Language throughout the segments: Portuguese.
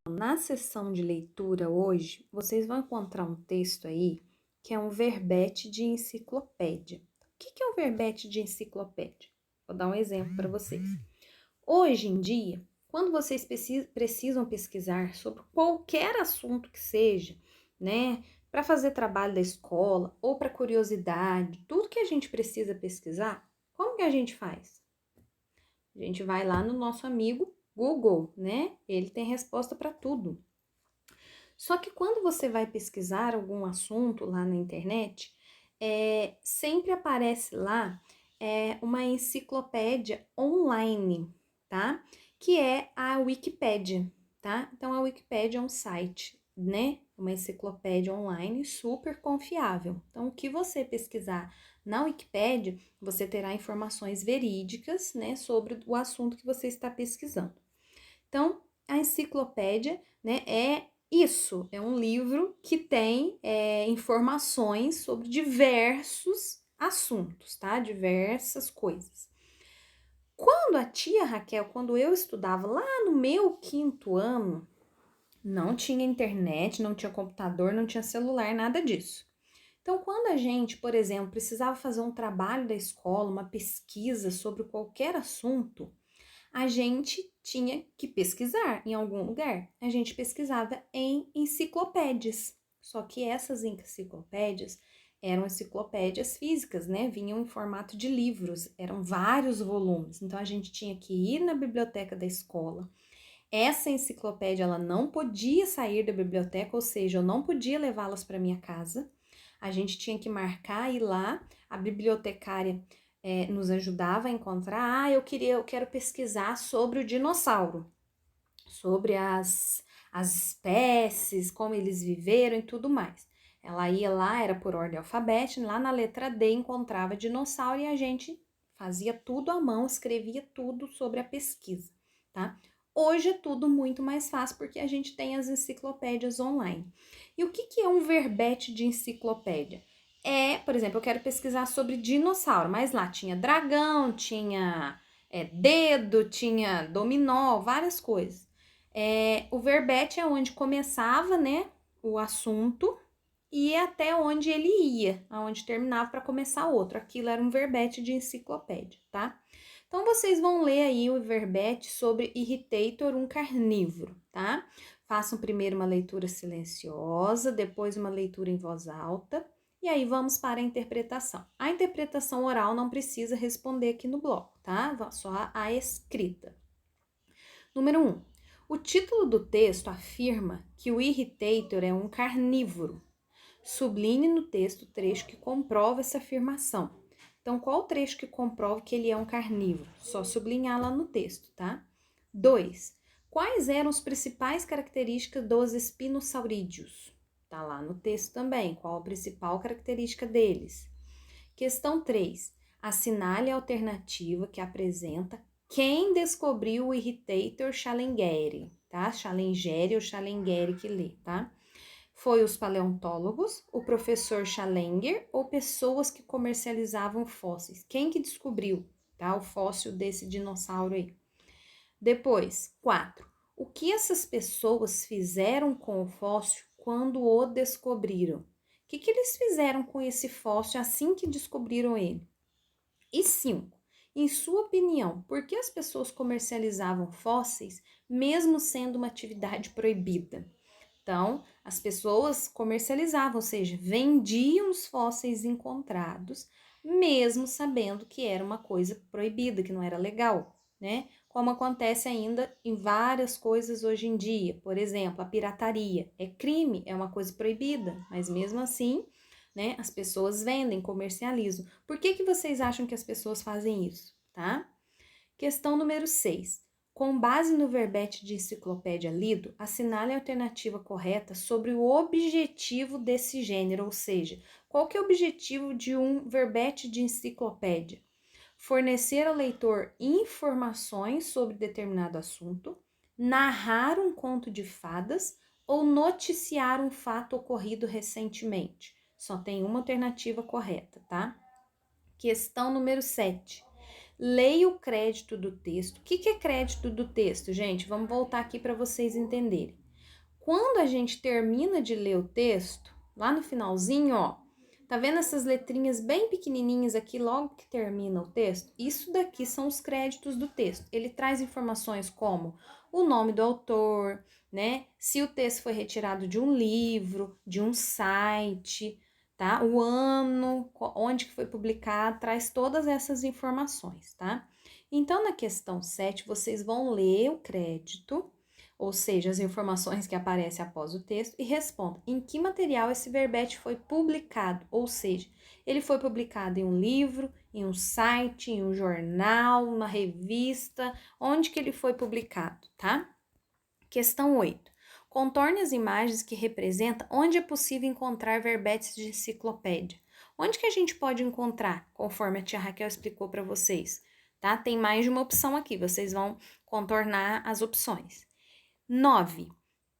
Na sessão de leitura hoje, vocês vão encontrar um texto aí que é um verbete de enciclopédia. O que é um verbete de enciclopédia? Vou dar um exemplo para vocês. Hoje em dia, quando vocês precisam pesquisar sobre qualquer assunto que seja, né, para fazer trabalho da escola ou para curiosidade, tudo que a gente precisa pesquisar, como que a gente faz? A gente vai lá no nosso amigo Google, né? Ele tem resposta para tudo. Só que quando você vai pesquisar algum assunto lá na internet, sempre aparece lá uma enciclopédia online, tá? Que é a Wikipédia, tá? Então a Wikipédia é um site, né? Uma enciclopédia online super confiável. Então o que você pesquisar na Wikipédia, você terá informações verídicas, né, sobre o assunto que você está pesquisando. Então, a enciclopédia, né, é isso, é um livro que tem informações sobre diversos assuntos, tá? Diversas coisas. Quando a tia Raquel, quando eu estudava lá no meu 5º ano, não tinha internet, não tinha computador, não tinha celular, nada disso. Então, quando a gente, por exemplo, precisava fazer um trabalho da escola, uma pesquisa sobre qualquer assunto, a gente tinha que pesquisar em algum lugar. A gente pesquisava em enciclopédias. Só que essas enciclopédias eram enciclopédias físicas, né? Vinham em formato de livros, eram vários volumes. Então a gente tinha que ir na biblioteca da escola. Essa enciclopédia ela não podia sair da biblioteca, ou seja, eu não podia levá-las para minha casa. A gente tinha que marcar e lá a bibliotecária nos ajudava a encontrar. Eu quero pesquisar sobre o dinossauro, sobre as espécies, como eles viveram e tudo mais. Ela ia lá, era por ordem alfabética, lá na letra D encontrava dinossauro e a gente fazia tudo à mão, escrevia tudo sobre a pesquisa, tá? Hoje é tudo muito mais fácil porque a gente tem as enciclopédias online. E o que é um verbete de enciclopédia? Por exemplo, eu quero pesquisar sobre dinossauro, mas lá tinha dragão, tinha dedo, tinha dominó, várias coisas. O verbete é onde começava, né, o assunto e até onde ele ia, aonde terminava para começar outro. Aquilo era um verbete de enciclopédia, tá? Então vocês vão ler aí o verbete sobre Irritator, um carnívoro, tá? Façam primeiro uma leitura silenciosa, depois uma leitura em voz alta, e aí vamos para a interpretação. A interpretação oral não precisa responder aqui no bloco, tá? Só a escrita. Número 1. O título do texto afirma que o Irritator é um carnívoro. Sublinhe no texto o trecho que comprova essa afirmação. Então, qual o trecho que comprova que ele é um carnívoro? Só sublinhar lá no texto, tá? 2. Quais eram as principais características dos espinosaurídeos? Tá lá no texto também. Qual a principal característica deles? Questão 3. Assinale a alternativa que apresenta quem descobriu o Irritator Chalengeri, tá? Chalengeri ou Chalengeri que lê, tá? Foi os paleontólogos, o professor Challenger ou pessoas que comercializavam fósseis? Quem que descobriu, tá? O fóssil desse dinossauro aí. Depois, 4. O que essas pessoas fizeram com o fóssil quando o descobriram? O que eles fizeram com esse fóssil assim que descobriram ele? E 5. Em sua opinião, por que as pessoas comercializavam fósseis mesmo sendo uma atividade proibida? Então, as pessoas comercializavam, ou seja, vendiam os fósseis encontrados, mesmo sabendo que era uma coisa proibida, que não era legal, né? Como acontece ainda em várias coisas hoje em dia. Por exemplo, a pirataria é crime, é uma coisa proibida, mas mesmo assim, né, as pessoas vendem, comercializam. Por que vocês acham que as pessoas fazem isso, tá? Questão número 6. Com base no verbete de enciclopédia lido, assinale a alternativa correta sobre o objetivo desse gênero, ou seja, qual que é o objetivo de um verbete de enciclopédia? Fornecer ao leitor informações sobre determinado assunto, narrar um conto de fadas ou noticiar um fato ocorrido recentemente. Só tem uma alternativa correta, tá? Questão número 7. Leia o crédito do texto. O que é crédito do texto, gente? Vamos voltar aqui para vocês entenderem. Quando a gente termina de ler o texto, lá no finalzinho, ó, tá vendo essas letrinhas bem pequenininhas aqui logo que termina o texto? Isso daqui são os créditos do texto. Ele traz informações como o nome do autor, né? Se o texto foi retirado de um livro, de um site, tá? O ano, onde que foi publicado, traz todas essas informações, tá? Então, na questão 7, vocês vão ler o crédito, ou seja, as informações que aparecem após o texto, e respondam em que material esse verbete foi publicado, ou seja, ele foi publicado em um livro, em um site, em um jornal, uma revista, onde que ele foi publicado, tá? Questão 8. Contorne as imagens que representam onde é possível encontrar verbetes de enciclopédia. Onde que a gente pode encontrar, conforme a tia Raquel explicou para vocês, tá? Tem mais de uma opção aqui, vocês vão contornar as opções. 9.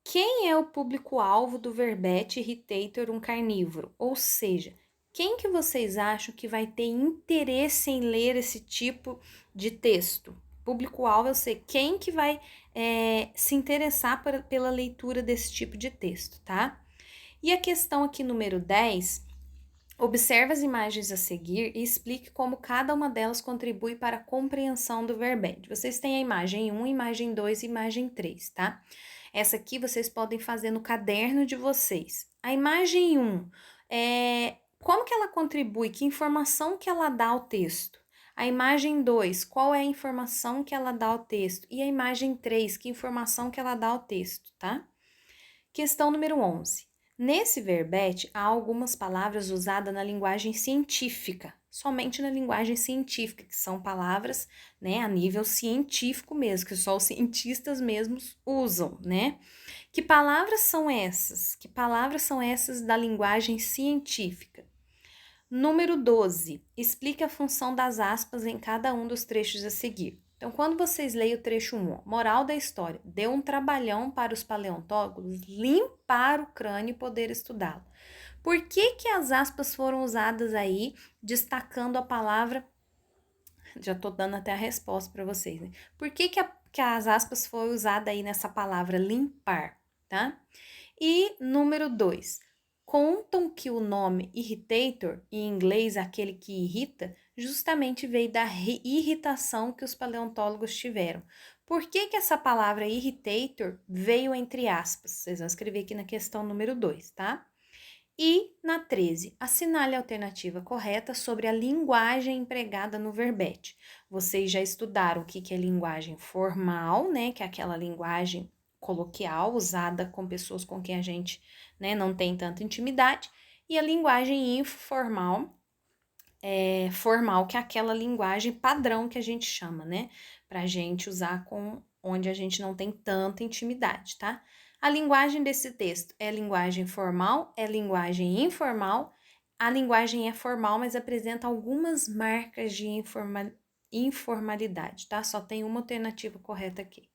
Quem é o público-alvo do verbete irritator um carnívoro? Ou seja, quem que vocês acham que vai ter interesse em ler esse tipo de texto? Público-alvo, eu sei quem que vai se interessar pela leitura desse tipo de texto, tá? E a questão aqui número 10, observe as imagens a seguir e explique como cada uma delas contribui para a compreensão do verbete. Vocês têm a imagem 1, imagem 2 e imagem 3, tá? Essa aqui vocês podem fazer no caderno de vocês. A imagem 1, como que ela contribui? Que informação que ela dá ao texto? A imagem 2, qual é a informação que ela dá ao texto? E a imagem 3, que informação que ela dá ao texto, tá? Questão número 11. Nesse verbete, há algumas palavras usadas na linguagem científica, somente na linguagem científica, que são palavras, né, a nível científico mesmo, que só os cientistas mesmos usam, né? Que palavras são essas? Que palavras são essas da linguagem científica? Número 12. Explique a função das aspas em cada um dos trechos a seguir. Então, quando vocês leem o trecho 1, moral da história, deu um trabalhão para os paleontólogos limpar o crânio e poder estudá-lo. Por que que as aspas foram usadas aí, destacando a palavra? Já tô dando até a resposta para vocês, né? Por que que as aspas foram usadas aí nessa palavra limpar, tá? E número 2. Contam que o nome irritator, em inglês aquele que irrita, justamente veio da irritação que os paleontólogos tiveram. Por que que essa palavra irritator veio entre aspas? Vocês vão escrever aqui na questão número 2, tá? E na 13, assinale a alternativa correta sobre a linguagem empregada no verbete. Vocês já estudaram o que é linguagem formal, né? Que é aquela linguagem coloquial usada com pessoas com quem a gente, né, não tem tanta intimidade. E a linguagem informal, formal, que é aquela linguagem padrão que a gente chama, né? Pra gente usar com onde a gente não tem tanta intimidade, tá? A linguagem desse texto é linguagem formal, é linguagem informal. A linguagem é formal, mas apresenta algumas marcas de informalidade, tá? Só tem uma alternativa correta aqui.